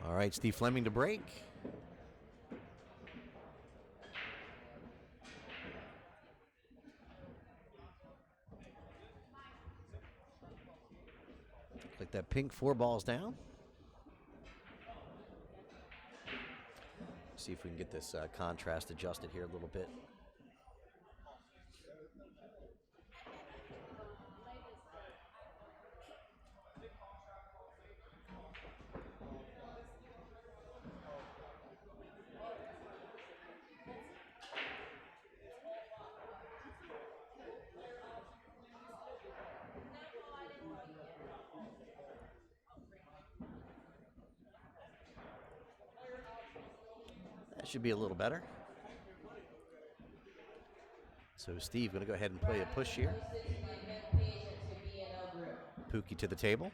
All right, Steve Fleming to break. Like that pink 4 balls down. See if we can get this contrast adjusted here a little bit. That should be a little better. So Steve going to go ahead and play a push here. Pooki to the table.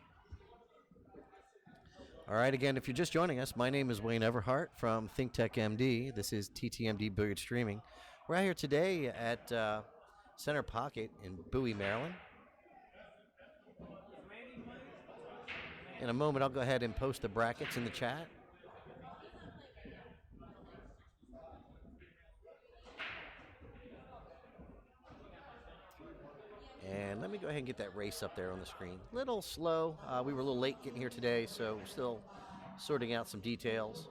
All right, again, if you're just joining us, my name is Wayne Everhart from ThinkTech MD. This is TTMD Billiard Streaming. We're out here today at Center Pocket in Bowie, Maryland. In a moment, I'll go ahead and post the brackets in the chat. And let me go ahead and get that race up there on the screen. Little slow. We were a little late getting here today, so we're still sorting out some details.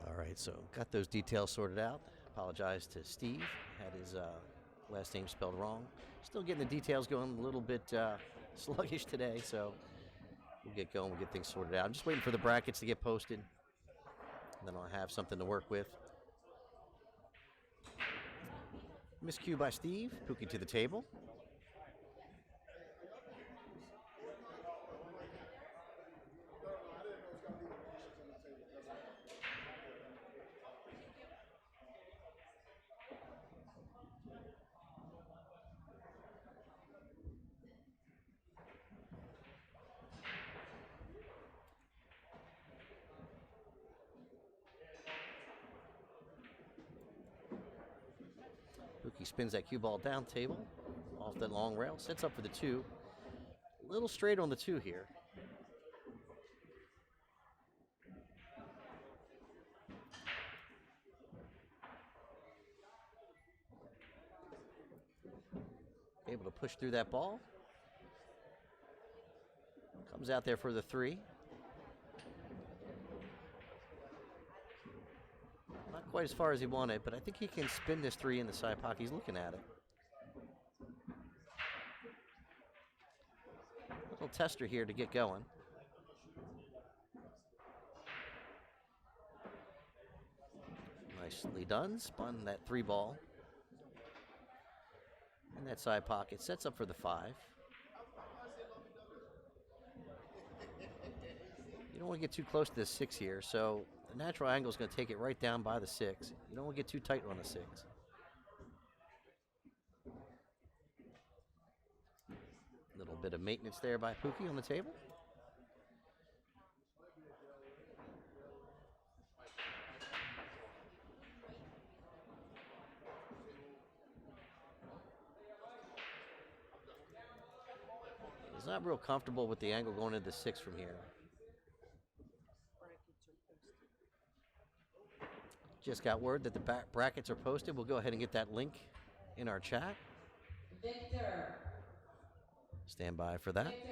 All right, so got those details sorted out. Apologize to Steve. Had his last name spelled wrong. Still getting the details going, a little bit sluggish today, so we'll get going. We'll get things sorted out. I'm just waiting for the brackets to get posted. And then I'll have something to work with. Miscue by Steve. Pooki to the table. Pooki spins that cue ball down table, off that long rail, sets up for the 2. A little straight on the 2 here. Able to push through that ball. Comes out there for the 3. Not quite as far as he wanted, but I think he can spin this 3 in the side pocket. He's looking at it. Little tester here to get going. Nicely done. Spun that 3 ball in that side pocket. Sets up for the 5. You don't want to get too close to this 6 here, so the natural angle is going to take it right down by the 6. You don't want to get too tight on the 6. A little bit of maintenance there by Pooki on the table. He's not real comfortable with the angle going into the 6 from here. Just got word that the brackets are posted. We'll go ahead and get that link in our chat. Victor. Stand by for that. Victor.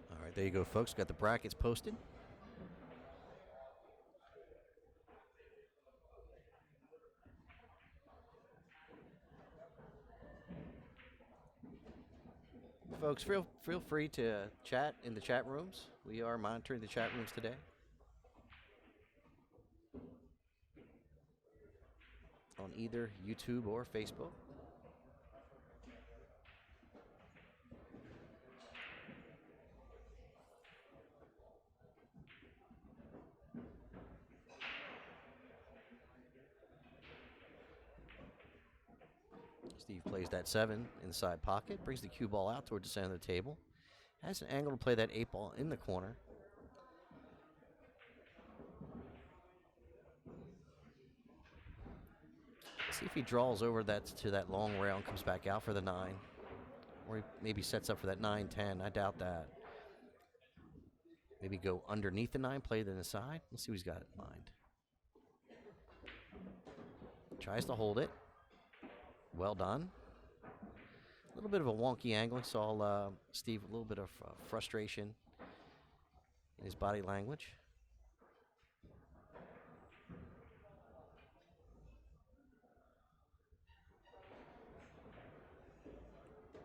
All right, there you go, folks. Got the brackets posted. Folks, feel free to chat in the chat rooms. We are monitoring the chat rooms today. On either YouTube or Facebook. Steve plays that 7 inside pocket, brings the cue ball out toward the center of the table. Has an angle to play that 8 ball in the corner. See if he draws over that to that long rail and comes back out for the 9. Or he maybe sets up for that 9-10. I doubt that. Maybe go underneath the 9, play to the side. Let's see what he's got in mind. Tries to hold it. Well done. A little bit of a wonky angle. Saw Steve a little bit of frustration in his body language.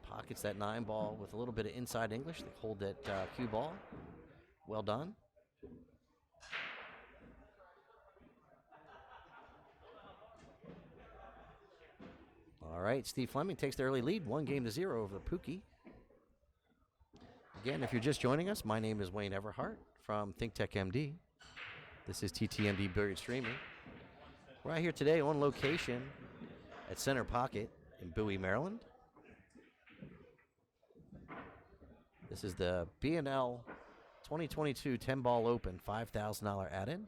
Pockets that 9 ball with a little bit of inside English. They hold that cue ball. Well done. All right, Steve Fleming takes the early lead, 1-0 over the Pooki. Again, if you're just joining us, my name is Wayne Everhart from ThinkTech MD. This is TTMD Billiard Streaming. We're out here today on location at Center Pocket in Bowie, Maryland. This is the B&L 2022 10-ball open, $5,000 add-in.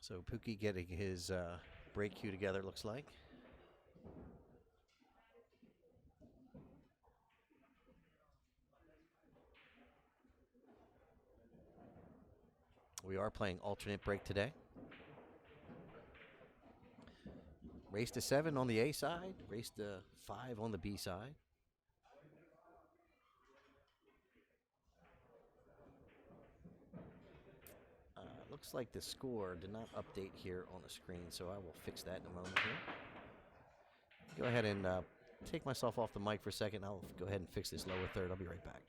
So Pooki getting his break cue together, looks like. We are playing alternate break today. Race to 7 on the A side, race to 5 on the B side. Looks like the score did not update here on the screen, so I will fix that in a moment here. Go ahead and take myself off the mic for a second. I'll go ahead and fix this lower third. I'll be right back.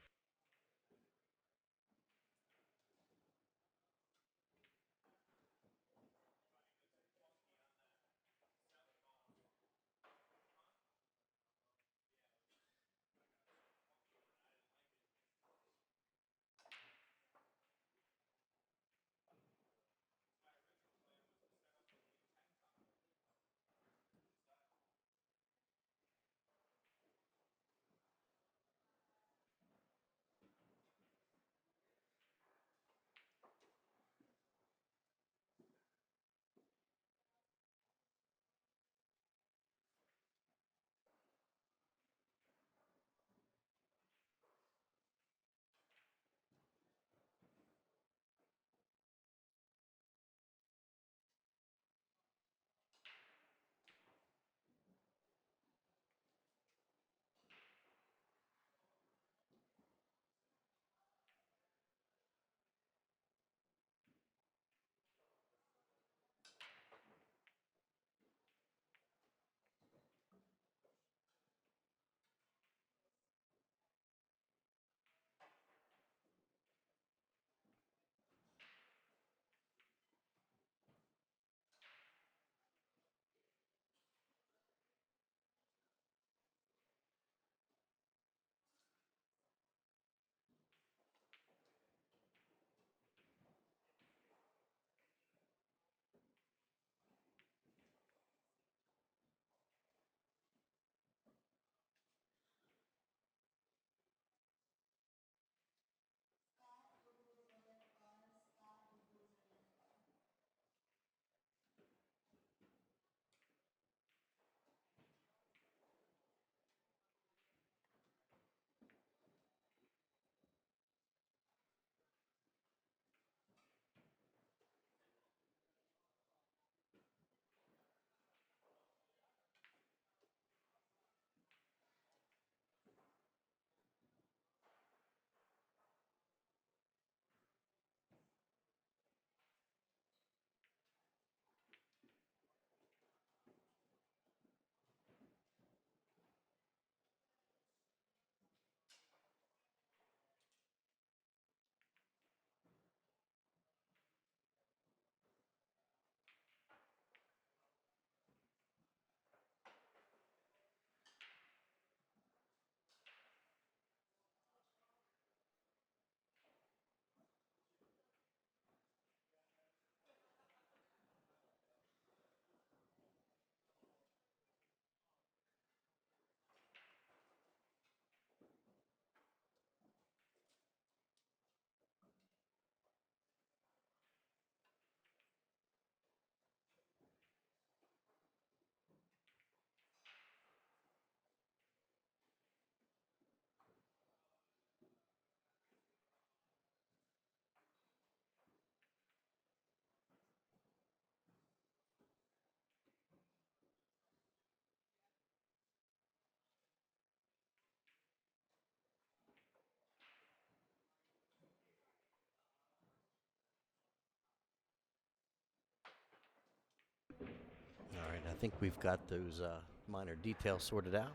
All right, I think we've got those minor details sorted out.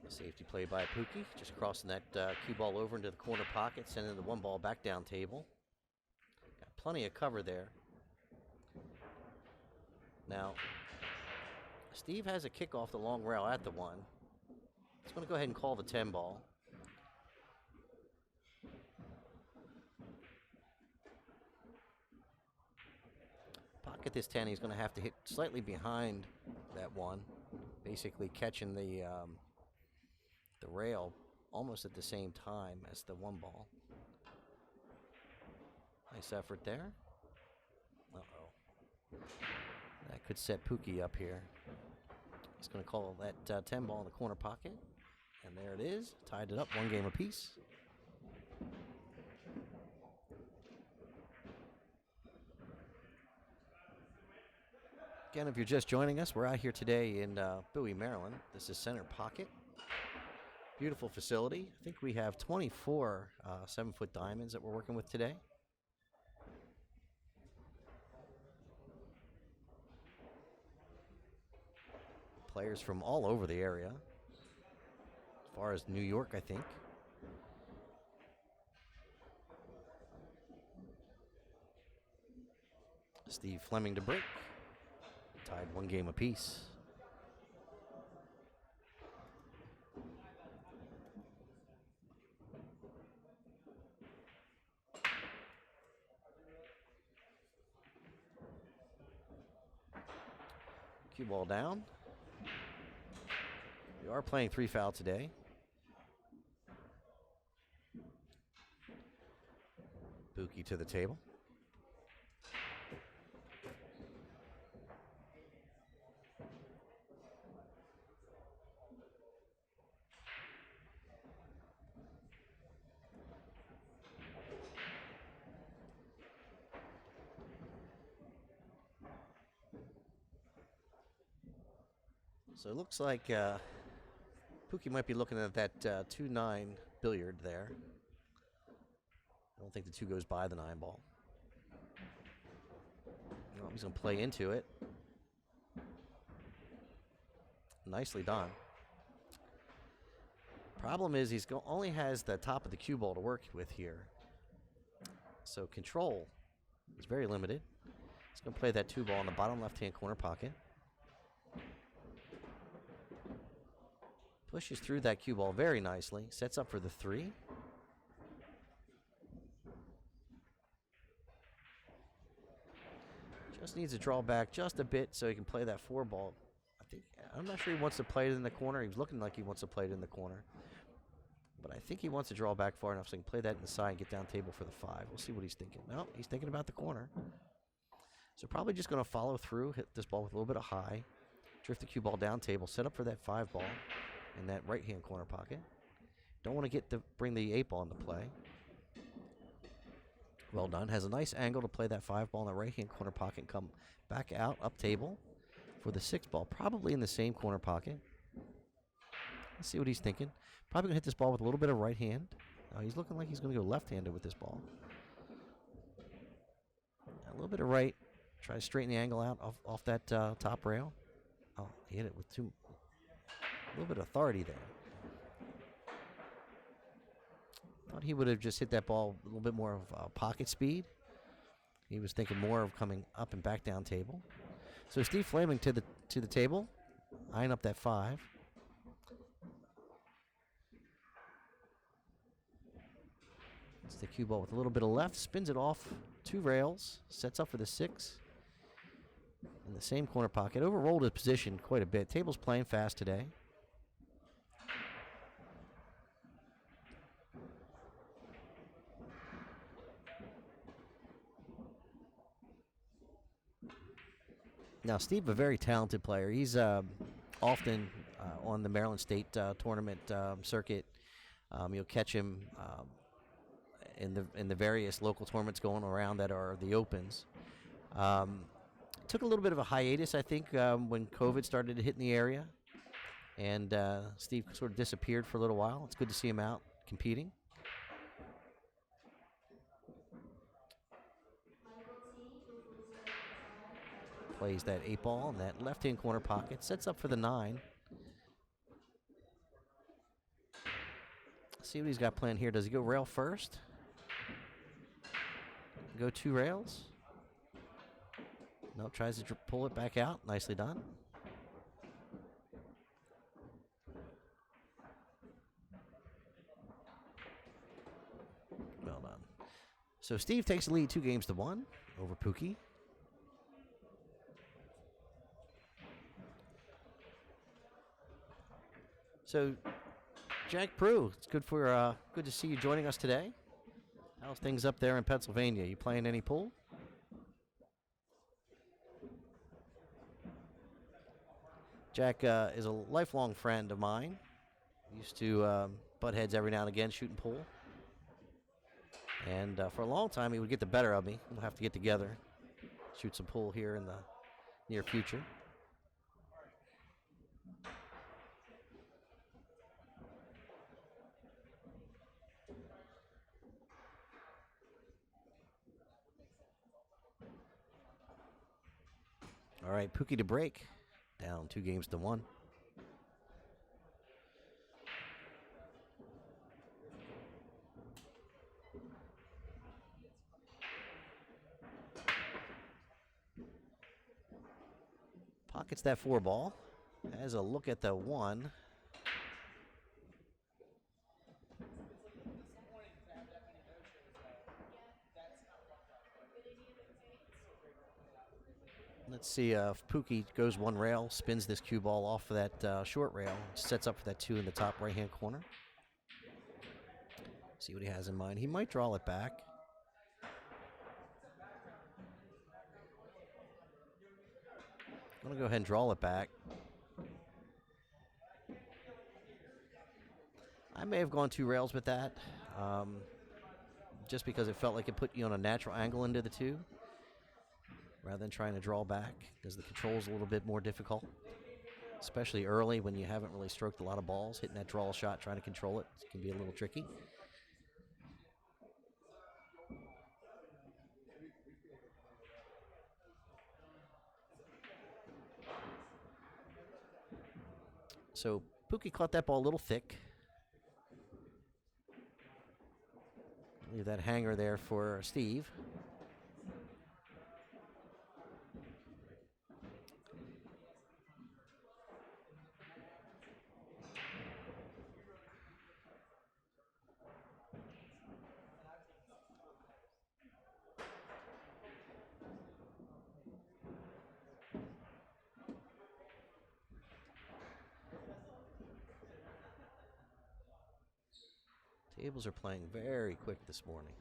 Safety play by Pooki, just crossing that cue ball over into the corner pocket, sending the one ball back down table. Got plenty of cover there. Now, Steve has a kick off the long rail at the 1. He's going to go ahead and call the 10 ball. Pocket this 10, he's going to have to hit slightly behind that 1, basically catching the rail almost at the same time as the 1 ball. Nice effort there. Uh-oh. That could set Pooki up here. He's going to call that 10 ball in the corner pocket. And there it is. Tied it up, 1 game apiece. Again, if you're just joining us, we're out here today in Bowie, Maryland. This is Center Pocket. Beautiful facility. I think we have 24 7-foot diamonds that we're working with today. Players from all over the area, as far as New York, I think. Steve Fleming to break. Tied 1 game apiece. Cue ball down. We are playing 3 foul today. Pooki to the table. So it looks like Pooki might be looking at that 2-9 billiard there. I don't think the 2 goes by the 9 ball. Well, he's going to play into it. Nicely done. Problem is he's only has the top of the cue ball to work with here. So control is very limited. He's going to play that 2 ball in the bottom left-hand corner pocket. Pushes through that cue ball very nicely. Sets up for the 3. Just needs to draw back just a bit so he can play that 4 ball. I'm not sure he wants to play it in the corner. He was looking like he wants to play it in the corner. But I think he wants to draw back far enough so he can play that in the side and get down table for the 5. We'll see what he's thinking. No, he's thinking about the corner. So probably just going to follow through, hit this ball with a little bit of high, drift the cue ball down table, set up for that 5 ball in that right-hand corner pocket. Don't want to bring the 8 ball into play. Well done. Has a nice angle to play that 5 ball in the right-hand corner pocket and come back out, up table for the 6 ball, probably in the same corner pocket. Let's see what he's thinking. Probably going to hit this ball with a little bit of right hand. He's looking like he's going to go left-handed with this ball. A little bit of right. Try to straighten the angle out off that top rail. Oh, he hit it with a little bit of authority there. Thought he would have just hit that ball a little bit more of pocket speed. He was thinking more of coming up and back down table. So Steve Fleming to the table, eyeing up that 5. It's the cue ball with a little bit of left, spins it off 2 rails, sets up for the 6. In the same corner pocket, overrolled his position quite a bit. Table's playing fast today. Now, Steve, a very talented player. He's often on the Maryland State tournament circuit. You'll catch him in the various local tournaments going around that are the Opens. Took a little bit of a hiatus, I think, when COVID started to hit in the area. And Steve sort of disappeared for a little while. It's good to see him out competing. Plays that 8 ball in that left-hand corner pocket. Sets up for the 9. See what he's got planned here. Does he go rail first? Go 2 rails? No, tries to pull it back out. Nicely done. Well done. So Steve takes the lead 2-1 over Pooki. So, Jack Prue, it's good to see you joining us today. How's things up there in Pennsylvania? You playing any pool? Jack is a lifelong friend of mine. Used to butt heads every now and again shooting pool. And for a long time, he would get the better of me. We'll have to get together, shoot some pool here in near future. All right, Pooki to break. Down 2-1. Pockets that 4 ball. Has a look at the 1. Let's see if Pooki goes 1 rail, spins this cue ball off of that short rail, sets up for that 2 in the top right-hand corner. See what he has in mind. He might draw it back. I'm going to go ahead and draw it back. I may have gone 2 rails with that, just because it felt like it put you on a natural angle into the 2, rather than trying to draw back, because the control is a little bit more difficult, especially early when you haven't really stroked a lot of balls. Hitting that draw shot, trying to control it can be a little tricky. So Pooki caught that ball a little thick. Leave that hanger there for Steve. Tables are playing very quick this morning.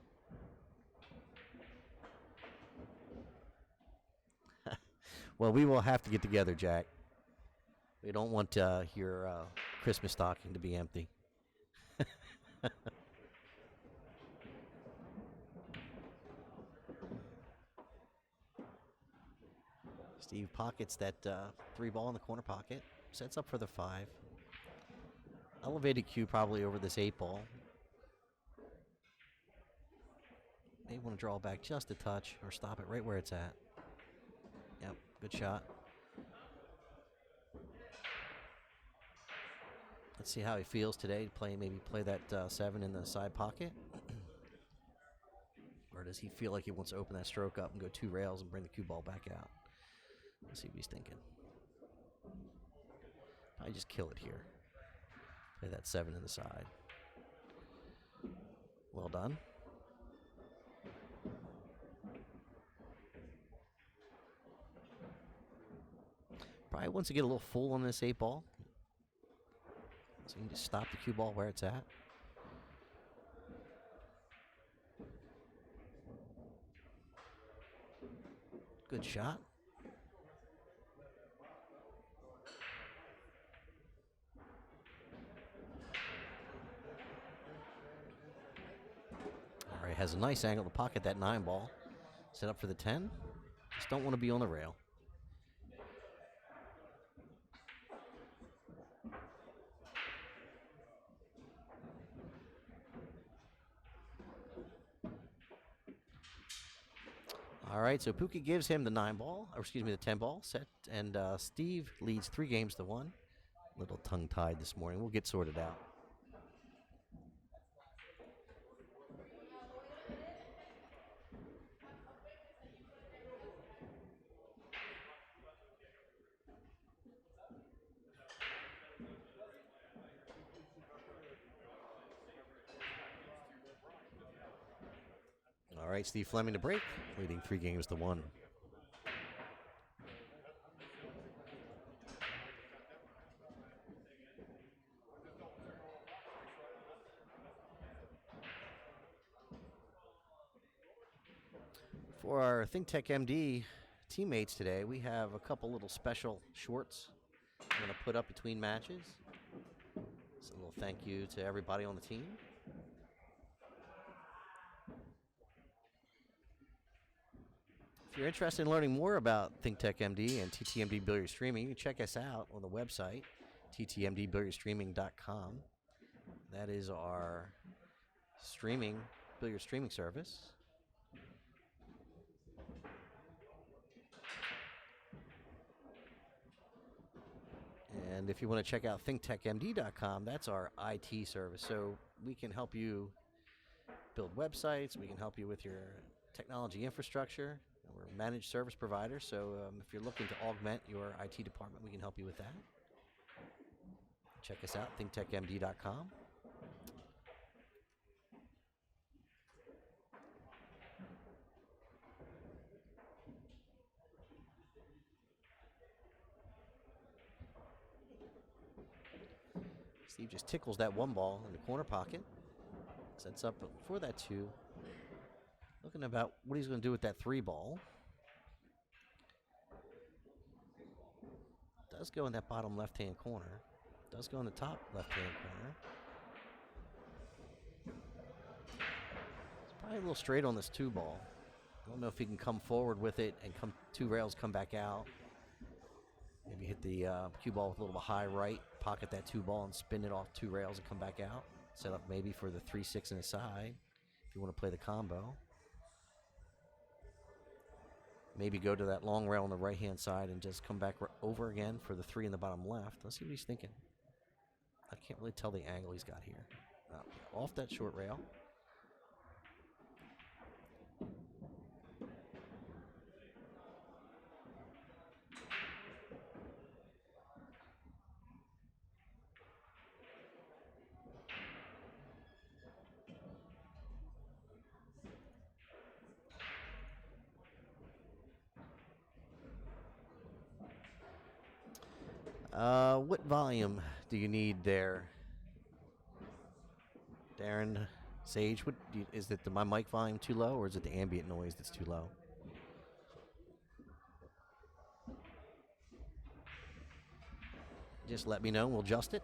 Well, we will have to get together, Jack. We don't want your Christmas stocking to be empty. Steve pockets that 3 ball in the corner pocket. Sets up for the 5. Elevated cue probably over this 8 ball. May want to draw back just a touch or stop it right where it's at. Yep, good shot. Let's see how he feels today. Maybe play that 7 in the side pocket. Or does he feel like he wants to open that stroke up and go 2 rails and bring the cue ball back out? Let's see what he's thinking. I just kill it here. Play that 7 in the side. Well done. Probably wants to get a little full on this 8 ball. So you can just stop the cue ball where it's at. Good shot. All right, has a nice angle to pocket that 9 ball. Set up for the 10. Just don't want to be on the rail. All right, so Pooki gives him the 9 ball, or excuse me, the 10 ball set, and Steve leads 3-1. Little tongue-tied this morning. We'll get sorted out. All right, Steve Fleming to break, leading 3-1. For our ThinkTech MD teammates today, we have a couple little special shorts I'm going to put up between matches. So a little thank you to everybody on the team. If you're interested in learning more about ThinkTech MD and TTMD Billiard Streaming, you can check us out on the website, ttmdbilliardstreaming.com. That is our billiard streaming service. And if you want to check out thinktechmd.com, that's our IT service. So we can help you build websites. We can help you with your technology infrastructure. We're a managed service provider. So if you're looking to augment your IT department, we can help you with that. Check us out, thinktechmd.com. Steve just tickles that one ball in the corner pocket. Sets up for that two. Looking about what he's going to do with that three ball. Does go in that bottom left-hand corner. Does go in the top left-hand corner. It's probably a little straight on this two ball. I don't know if he can come forward with it and come two rails, come back out. Maybe hit the cue ball with a little high right, pocket that two ball and spin it off two rails and come back out. Set up maybe for the 3-6 and a side if you want to play the combo. Maybe go to that long rail on the right-hand side and just come back over again for the three in the bottom left. Let's see what he's thinking. I can't really tell the angle he's got here. Off that short rail. What volume do you need there, Darren Sage? Is it my mic volume too low, or is it the ambient noise that's too low? Just let me know, we'll adjust it.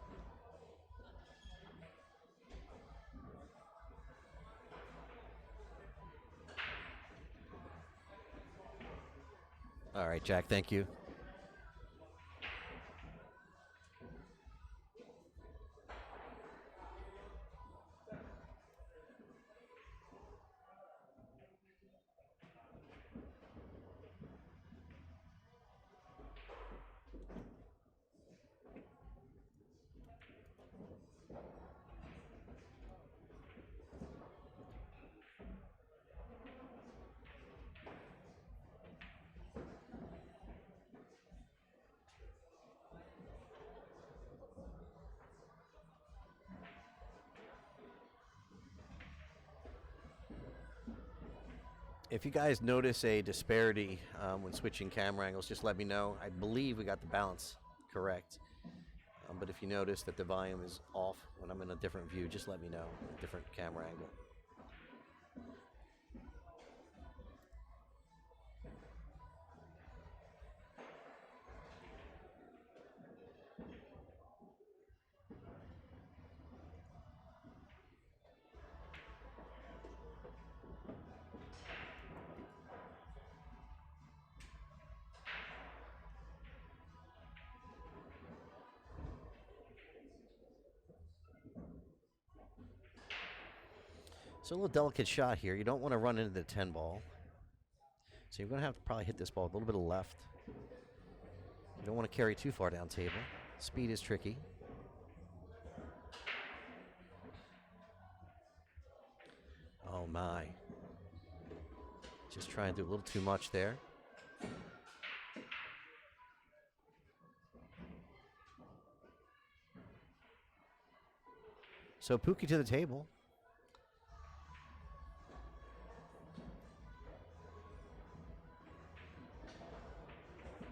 All right, Jack, thank you. If you guys notice a disparity when switching camera angles, just let me know. I believe we got the balance correct. But if you notice that the volume is off when I'm in a different view, just let me know, a different camera angle. So a little delicate shot here. You don't want to run into the 10 ball. So you're going to have to probably hit this ball with a little bit of left. You don't want to carry too far down table. Speed is tricky. Oh my. Just trying to do a little too much there. So Pooki to the table.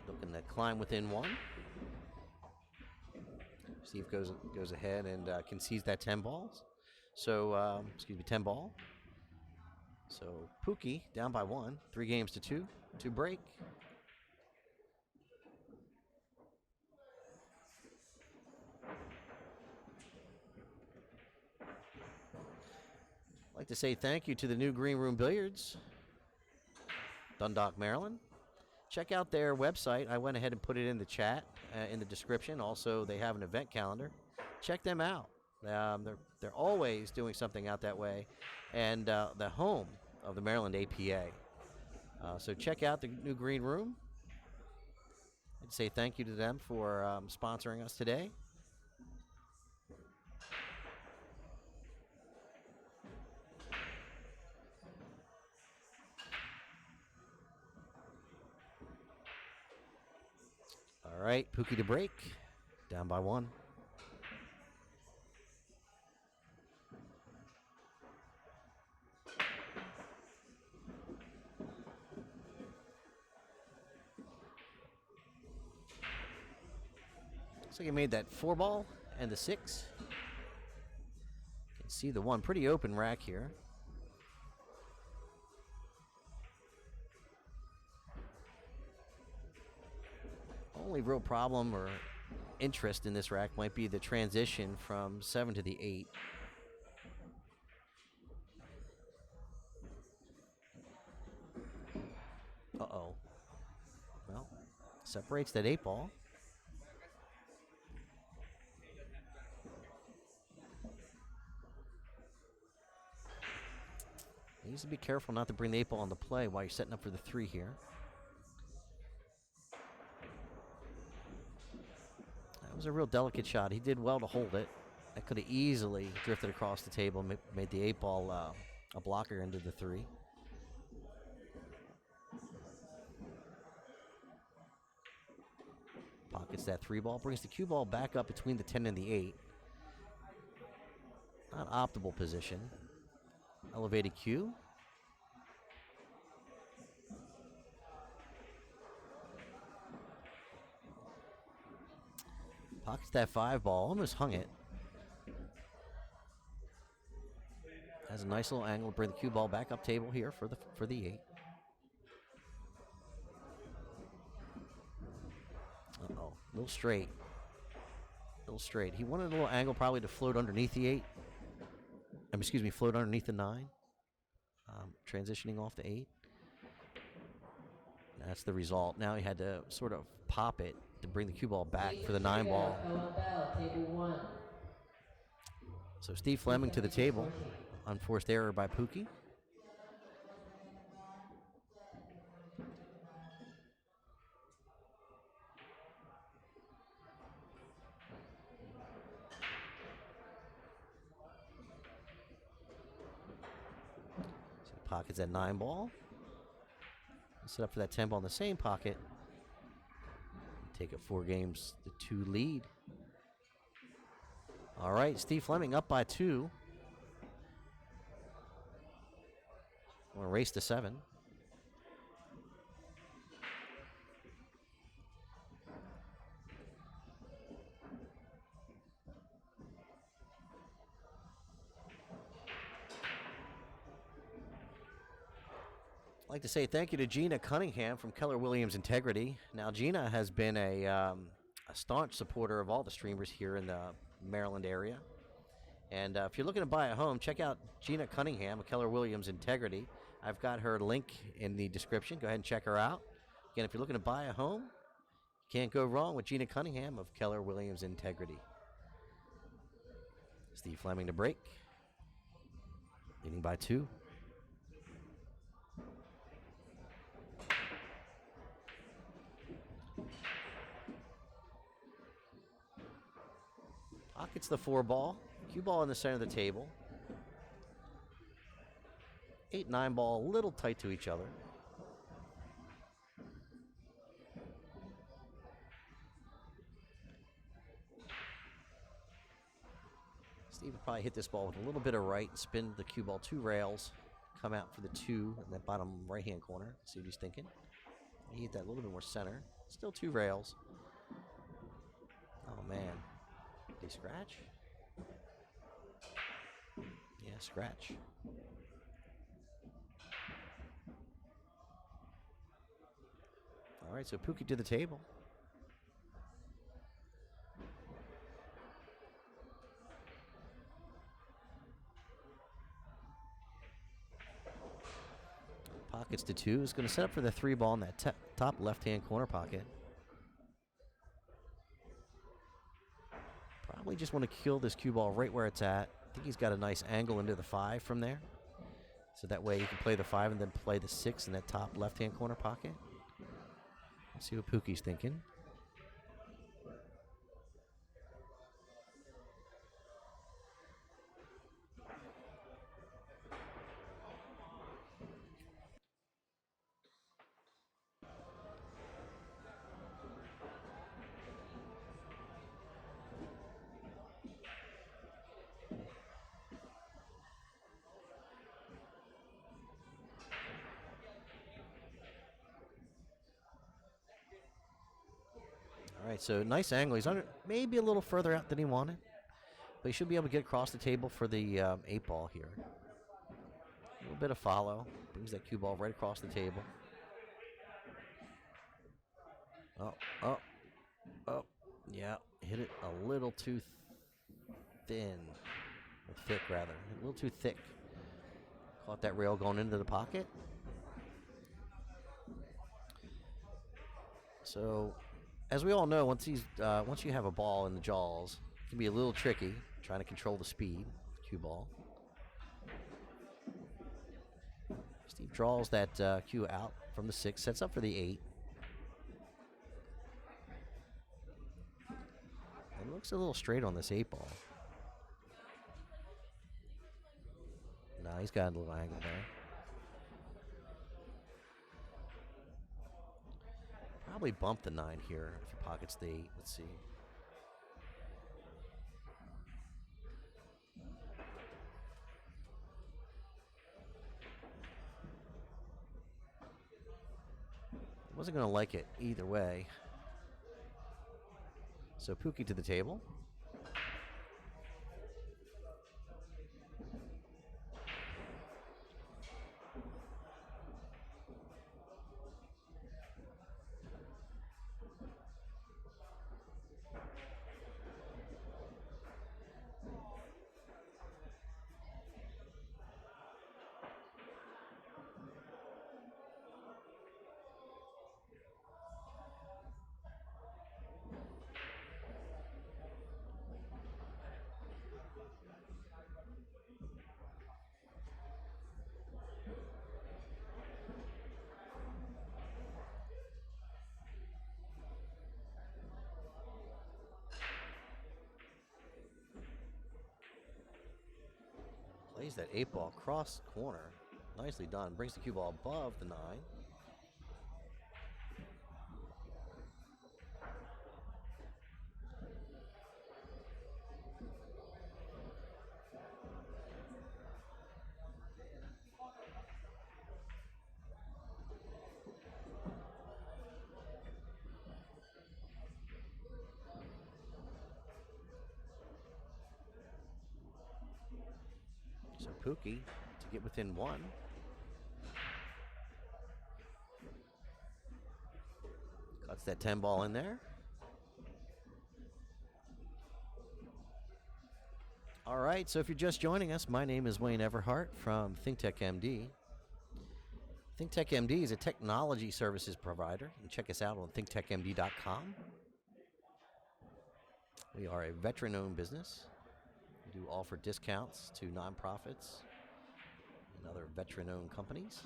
Looking to climb within one. Steve goes ahead and concedes that 10 balls. So, 10 ball. So Pooki down by one, 3 games to 2 to break. I'd like to say thank you to the new Green Room Billiards. Dundalk, Maryland. Check out their website. I went ahead and put it in the chat, in the description. Also, they have an event calendar. Check them out. They're always doing something out that way, and the home of the Maryland APA. So check out the new green room. I'd say thank you to them for sponsoring us today. All right, Pooki to break, down by 1. Looks like he made that 4 ball and the 6. You can see the 1, pretty open rack here. Only real problem or interest in this rack might be the transition from 7 to the 8. Uh-oh. Well, separates that 8 ball. Needs to be careful not to bring the 8 ball into play while you're setting up for the 3 here. That was a real delicate shot. He did well to hold it. That could have easily drifted across the table, made the 8 ball a blocker into the 3. Pockets that 3 ball, brings the cue ball back up between the 10 and the 8. Not optimal position. Elevated cue. Pockets that 5 ball, almost hung it. Has a nice little angle to bring the cue ball back up table here for the 8. Uh-oh, a little straight. A little straight. He wanted a little angle probably to float underneath the 8. Excuse me, float underneath the 9. Transitioning off the 8. That's the result. Now he had to sort of pop it to bring the cue ball back for the 9 ball. Table 1. So Steve Fleming to the table. Unforced error by Pooki. So pockets that 9 ball. Set up for that 10 ball in the same pocket. Take it 4 games, the 2 lead. All right, Steve Fleming up by 2. We're gonna race to 7. I'd like to say thank you to Gina Cunningham from Keller Williams Integrity. Now, Gina has been a staunch supporter of all the streamers here in the Maryland area. And if you're looking to buy a home, check out Gina Cunningham of Keller Williams Integrity. I've got her link in the description. Go ahead and check her out. Again, if you're looking to buy a home, you can't go wrong with Gina Cunningham of Keller Williams Integrity. Steve Fleming to break. Leading by 2. Pockets the 4 ball. Cue ball in the center of the table. 8, 9 ball, a little tight to each other. Steve would probably hit this ball with a little bit of right, spin the cue ball 2 rails, come out for the 2 in that bottom right-hand corner. See what he's thinking. He hit that a little bit more center. Still 2 rails. Oh, man. Did he scratch? Yeah, scratch. All right, so Pooki to the table. Pockets to 2. Is going to set up for the 3 ball in that top left-hand corner pocket. Probably just want to kill this cue ball right where it's at. I think he's got a nice angle into the 5 from there. So that way you can play the 5 and then play the 6 in that top left-hand corner pocket. Let's see what Pooki's thinking. All right, so nice angle. He's under, maybe a little further out than he wanted, but he should be able to get across the table for the 8 ball here. A little bit of follow. Brings that cue ball right across the table. Oh, yeah, hit it a little too thin, or thick rather, a little too thick. Caught that rail going into the pocket. So, as we all know, once you have a ball in the jaws, it can be a little tricky trying to control the speed. Cue ball. Steve draws that cue out from the 6, sets up for the 8. It looks a little straight on this 8 ball. No, he's got a little angle there. Probably bump the 9 here if he pockets the 8. Let's see. Wasn't going to like it either way. So Pooki to the table. Plays that 8 ball cross corner. Nicely done. Brings the cue ball above the 9. So Pooki to get within 1. Cuts that 10 ball in there. All right, so if you're just joining us, my name is Wayne Everhart from ThinkTech MD. ThinkTech MD is a technology services provider. You can check us out on thinktechmd.com. We are a veteran-owned business. We do offer discounts to nonprofits and other veteran-owned companies.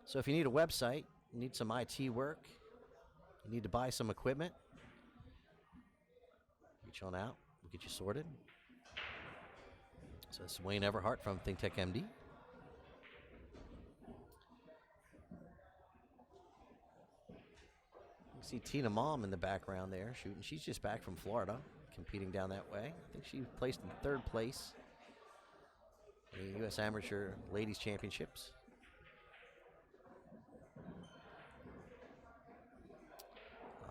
So if you need a website, you need some IT work, you need to buy some equipment, reach on out, we'll get you sorted. So this is Wayne Everhart from ThinkTech MD. You see Tina Mom in the background there shooting. She's just back from Florida, competing down that way. I think she placed in 3rd place in the U.S. Amateur Ladies Championships.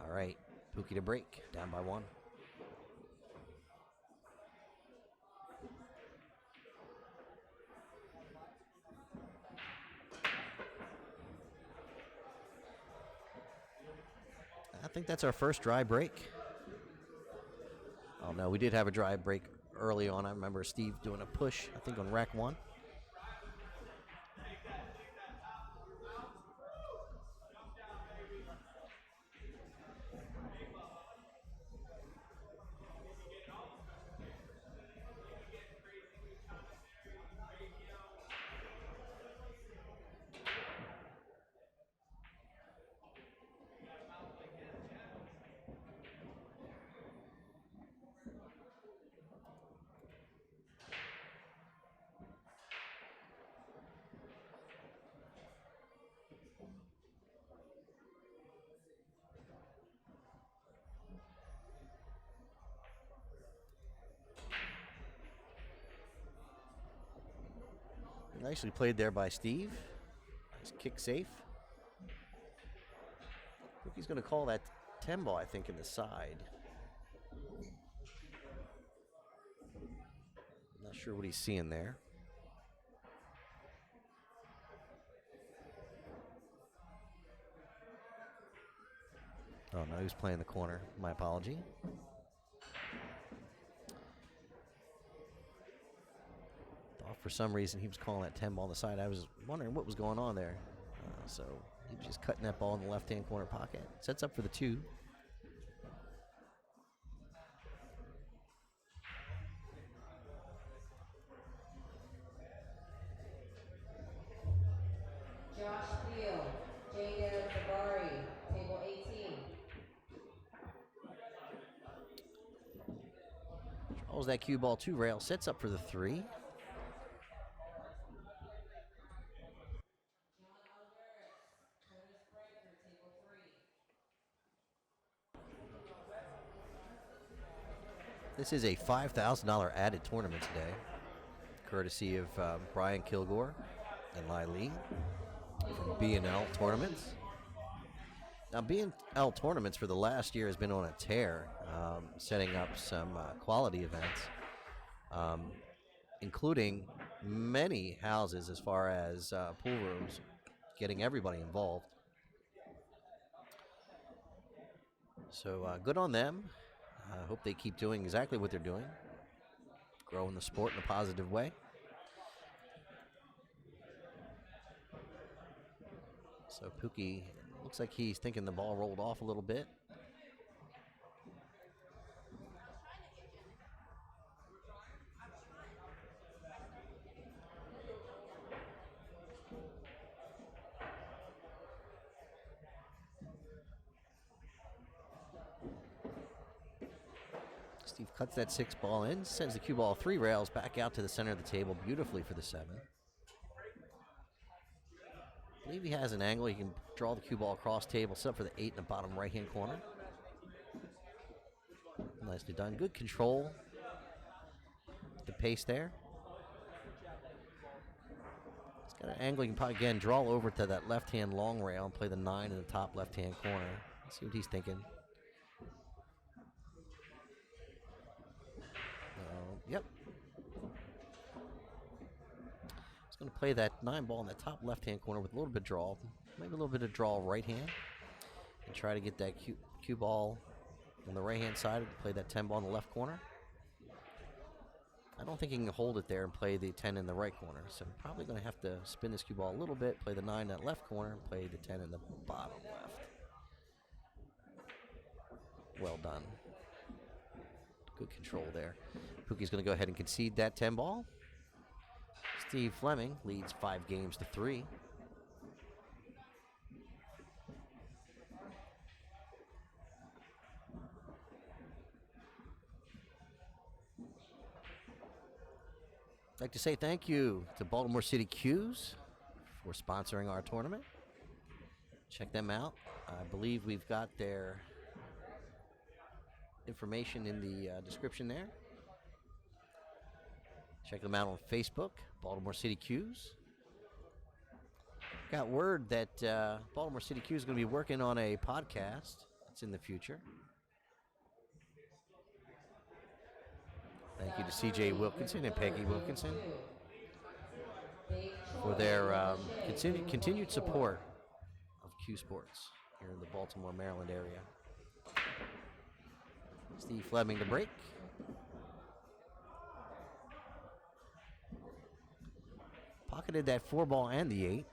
All right, Pooki to break, down by 1. I think that's our first dry break. Oh no, we did have a dry break early on. I remember Steve doing a push, I think on rack 1. Nicely played there by Steve. Nice kick safe. He's going to call that 10 ball, I think, in the side. Not sure what he's seeing there. Oh, no, he was playing the corner. My apology. Thought for some reason he was calling that 10 ball on the side. I was wondering what was going on there. So he was just cutting that ball in the left-hand corner pocket. Sets up for the 2. Josh Field, Jada Zabari, table 18. Draws that cue ball 2 rail. Sets up for the 3. This is a $5,000 added tournament today, courtesy of Brian Kilgore and Lai Li from B&L Tournaments. Now, B&L Tournaments for the last year has been on a tear, setting up some quality events, including many houses as far as pool rooms, getting everybody involved. So good on them. I hope they keep doing exactly what they're doing, growing the sport in a positive way. So Pooki looks like he's thinking the ball rolled off a little bit. Steve cuts that 6 ball in, sends the cue ball 3 rails back out to the center of the table beautifully for the 7. I believe he has an angle. He can draw the cue ball across table, set up for the 8 in the bottom right-hand corner. Nicely done. Good control. The pace there. He's got an angle. He can probably, again, draw over to that left-hand long rail and play the 9 in the top left-hand corner. Let's see what he's thinking. Yep. He's going to play that 9 ball in the top left-hand corner with a little bit of draw. Maybe a little bit of draw right hand. And try to get that cue ball on the right-hand side. Play that 10 ball in the left corner. I don't think he can hold it there and play the 10 in the right corner. So I'm probably going to have to spin this cue ball a little bit, play the 9 in that left corner, and play the 10 in the bottom left. Well done. Good control there. Pooki's going to go ahead and concede that 10 ball. Steve Fleming leads 5 games to 3. I'd like to say thank you to Baltimore City Cues for sponsoring our tournament. Check them out. I believe we've got their information in the description there. Check them out on Facebook, Baltimore City Cues. Got word that Baltimore City Cues is going to be working on a podcast. It's in the future. Thank you to C.J. Wilkinson and Peggy Wilkinson for their continued support of Q Sports here in the Baltimore, Maryland area. Steve Fleming to break. Pocketed that 4 ball and the 8.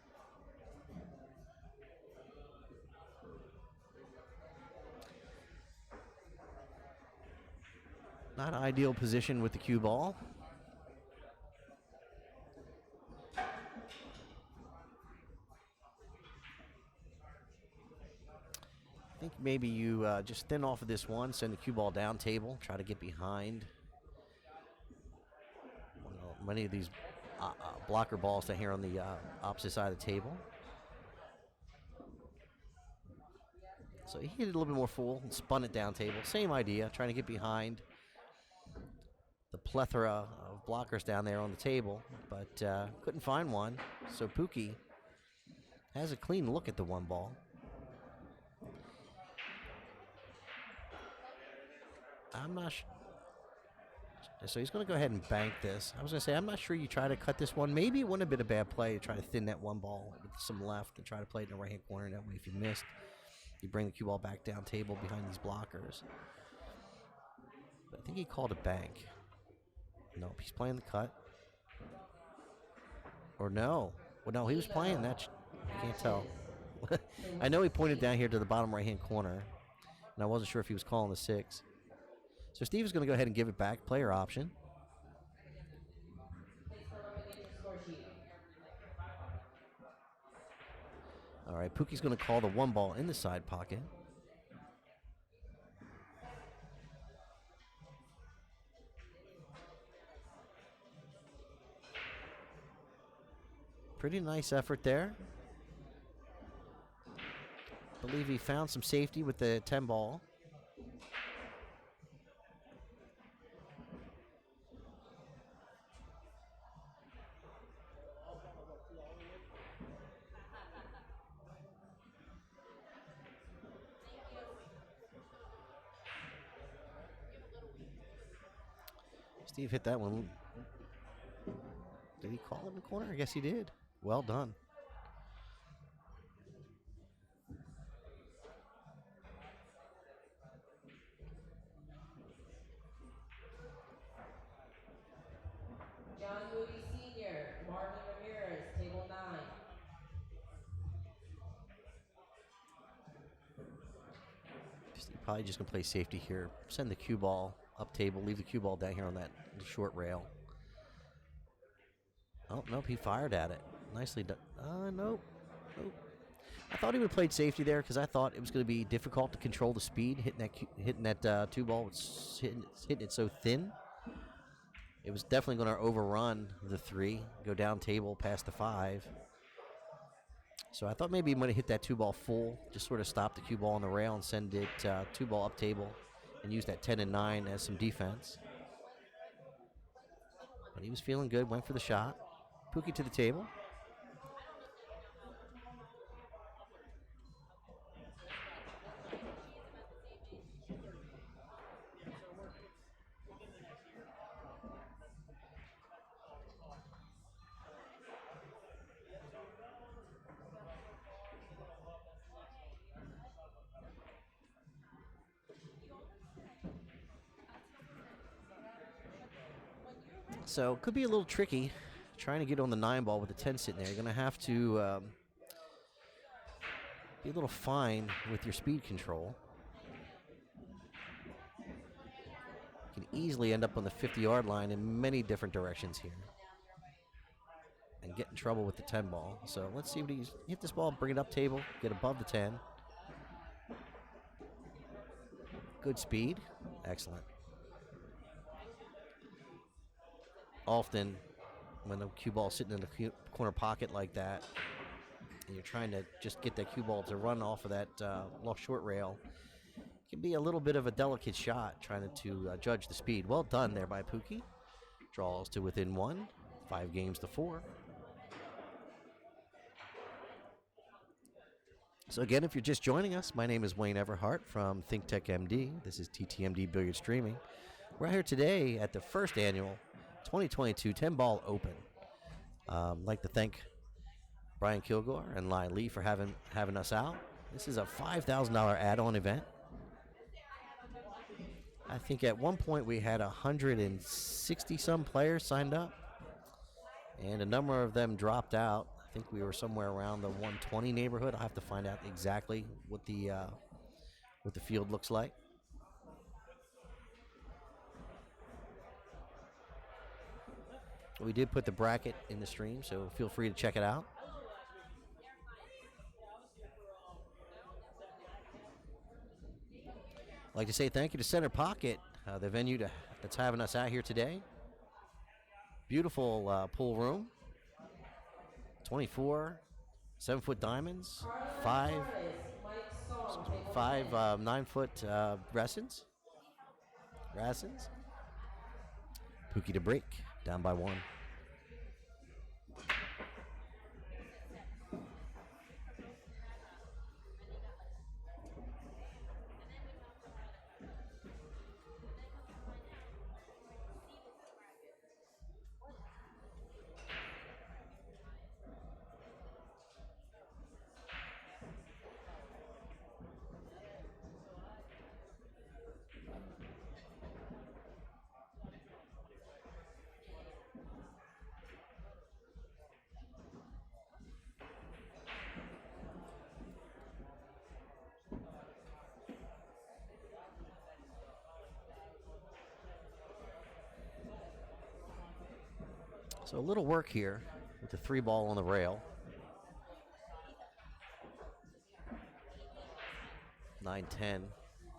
Not ideal position with the cue ball. I think maybe you just thin off of this one, send the cue ball down table, try to get behind. Well, many of these blocker balls down here on the opposite side of the table. So he hit it a little bit more full and spun it down table. Same idea, trying to get behind the plethora of blockers down there on the table, but couldn't find one. So Pooki has a clean look at the 1 ball. I'm not sure. So he's going to go ahead and bank this. I was going to say, I'm not sure you try to cut this one. Maybe it wouldn't have been a bad play to try to thin that 1 ball with some left and try to play it in the right-hand corner. That way, if you missed, you bring the cue ball back down table behind these blockers. But I think he called a bank. Nope, he's playing the cut. Or no. Well, no, he was playing that. I can't tell. I know he pointed down here to the bottom right-hand corner, and I wasn't sure if he was calling the 6. So Steve is going to go ahead and give it back, player option. All right, Pookie's going to call the 1 ball in the side pocket. Pretty nice effort there. Believe he found some safety with the 10 ball. Steve hit that one. Did he call it in the corner? I guess he did. Well done. John Moody Sr., Marvin Ramirez, table 9. Probably just going to play safety here. Send the cue ball up table. Leave the cue ball down here on that short rail. Oh, nope, he fired at it. Nicely done. Nope. I thought he would have played safety there because I thought it was going to be difficult to control the speed. Hitting that 2 ball, hitting it so thin. It was definitely going to overrun the 3, go down table past the 5. So I thought maybe he might have hit that 2 ball full, just sort of stop the cue ball on the rail and send it 2 ball up table and use that 10 and 9 as some defense. But he was feeling good, went for the shot. Pooki to the table. So it could be a little tricky trying to get on the 9 ball with the 10 sitting there. You're going to have to be a little fine with your speed control. You can easily end up on the 50-yard line in many different directions here and get in trouble with the 10 ball. So let's see what he's hit this ball, bring it up table, get above the 10. Good speed. Excellent. Often when the cue ball is sitting in the corner pocket like that, and you're trying to just get that cue ball to run off of that short rail, it can be a little bit of a delicate shot trying to judge the speed. Well done there by Pooki. Draws to within 1, 5 games to 4. So again, if you're just joining us, my name is Wayne Everhart from ThinkTech MD. This is TTMD Billiard Streaming. We're here today at the first annual 2022 10-Ball Open. I'd like to thank Brian Kilgore and Lai Li for having us out. This is a $5,000 add-on event. I think at one point we had 160-some players signed up. And a number of them dropped out. I think we were somewhere around the 120 neighborhood. I'll have to find out exactly what the field looks like. We did put the bracket in the stream, so feel free to check it out. I'd like to say thank you to Center Pocket, the venue that's having us out here today. Beautiful pool room. 24 7-foot diamonds, five 9-foot Rassins. Pooki to break, down by 1. So a little work here with the 3-ball on the rail. 9-10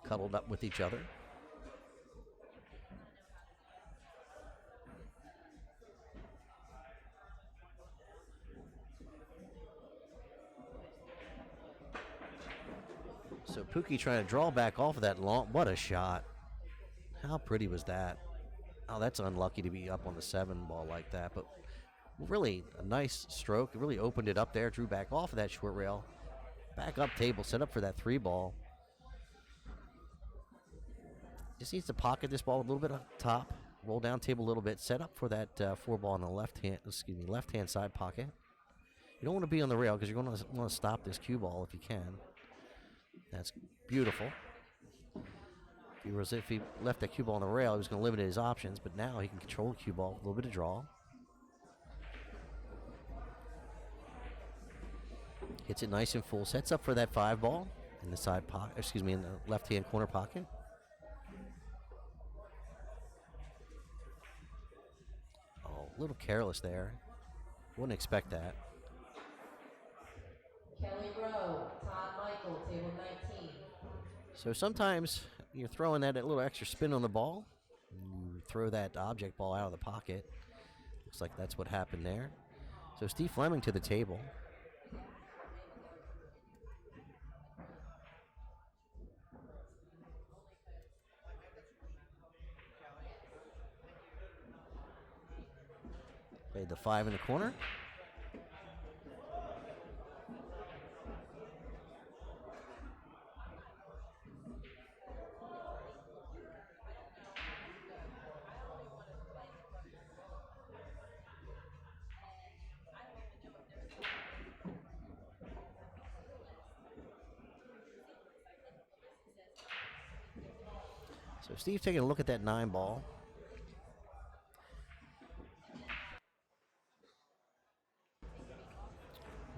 cuddled up with each other. So Pooki trying to draw back off of that long. What a shot. How pretty was that? Oh, that's unlucky to be up on the 7-ball like that, but really a nice stroke. It really opened it up there, drew back off of that short rail. Back up table, set up for that 3-ball. Just needs to pocket this ball a little bit on top, roll down table a little bit, set up for that 4-ball on the left-hand side pocket. You don't want to be on the rail because you're going to want to stop this cue ball if you can. That's beautiful. If he left that cue ball on the rail, he was going to limit his options, but now he can control the cue ball, a little bit of draw. Hits it nice and full, sets up for that 5-ball in the side pocket, in the left-hand corner pocket. Oh, a little careless there. Wouldn't expect that. Kelly Rowe, Todd Michael, table 19. So sometimes you're throwing that little extra spin on the ball. You throw that object ball out of the pocket. Looks like that's what happened there. So Steve Fleming to the table. Played the 5 in the corner. So Steve taking a look at that 9-ball.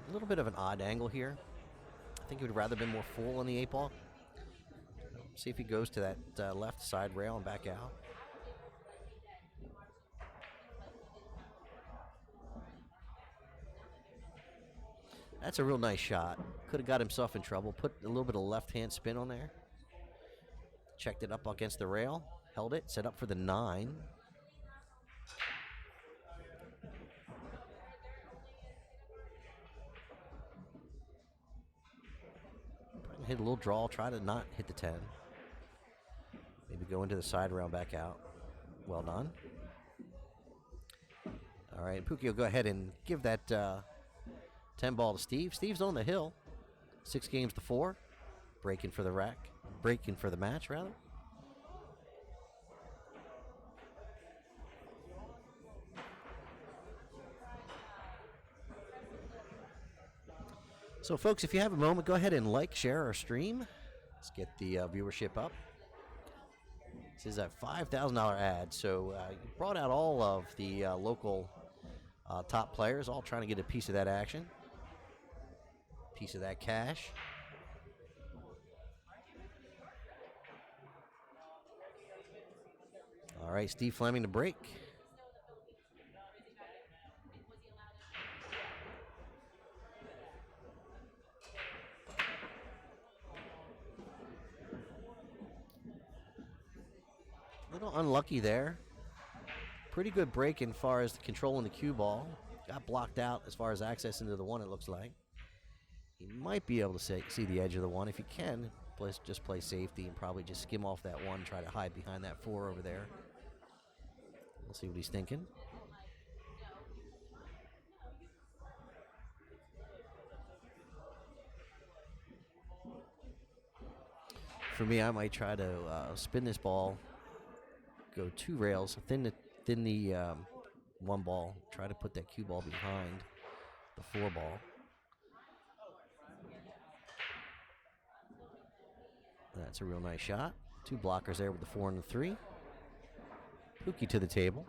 A little bit of an odd angle here. I think he would rather been more full on the 8-ball. See if he goes to that left side rail and back out. That's a real nice shot. Could have got himself in trouble. Put a little bit of left-hand spin on there. Checked it up against the rail. Held it. Set up for the 9. Hit a little draw. Try to not hit the 10. Maybe go into the side rail, back out. Well done. All right, Pooki will go ahead and give that 10-ball to Steve. Steve's on the hill. 6 games to 4. Breaking for the match, rather. So, folks, if you have a moment, go ahead and like, share our stream. Let's get the viewership up. This is a $5,000 ad, so you brought out all of the local top players, all trying to get a piece of that action, piece of that cash. All right, Steve Fleming to break. A little unlucky there. Pretty good break in far as controlling the cue ball. Got blocked out as far as access into the one, it looks like. He might be able to see the edge of the one. If he can, just play safety and probably just skim off that one, try to hide behind that 4 over there. We'll see what he's thinking. For me, I might try to spin this ball, go 2 rails, thin the 1 ball, try to put that cue ball behind the 4 ball. That's a real nice shot. 2 blockers there with the 4 and the 3. Pooki to the table.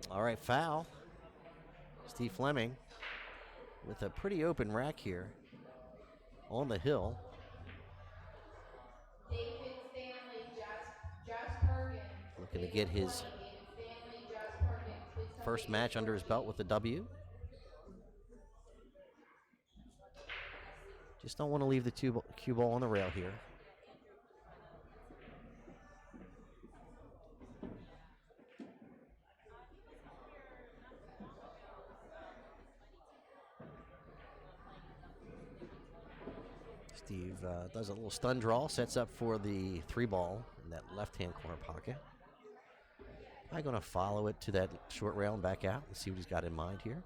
All right, foul. Steve Fleming with a pretty open rack here on the hill. David Stanley, Josh Perkins. Looking to get his first match under his belt with a W. Just don't want to leave the cue ball on the rail here. Steve does a little stun draw, sets up for the 3 ball in that left-hand corner pocket. I'm going to follow it to that short rail and back out and see what he's got in mind here.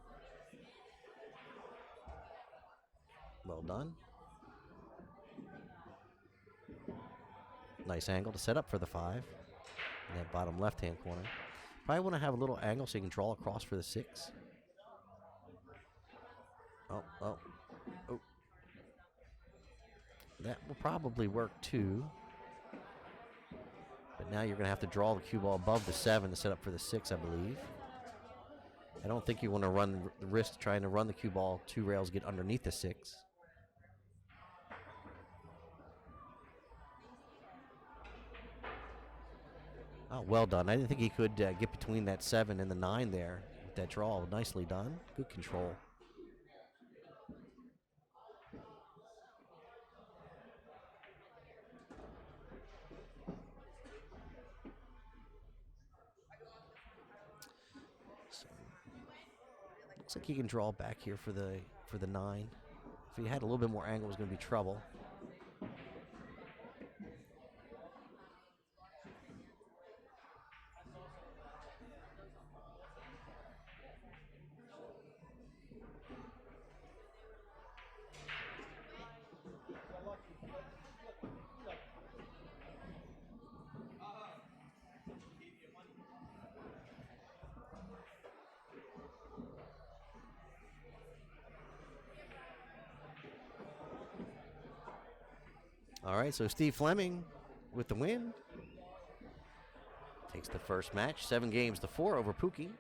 Well done. Nice angle to set up for the 5 in that bottom left-hand corner. Probably want to have a little angle so you can draw across for the 6. Oh. That will probably work too. But now you're going to have to draw the cue ball above the 7 to set up for the 6, I believe. I don't think you want to run the risk trying to run the cue ball 2 rails, get underneath the 6. Oh, well done. I didn't think he could get between that 7 and the 9 there with that draw. Nicely done. Good control. Looks like he can draw back here for the 9. If he had a little bit more angle, it was going to be trouble. All right, so Steve Fleming with the win. Takes the first match, 7 games to 4 over Pooki.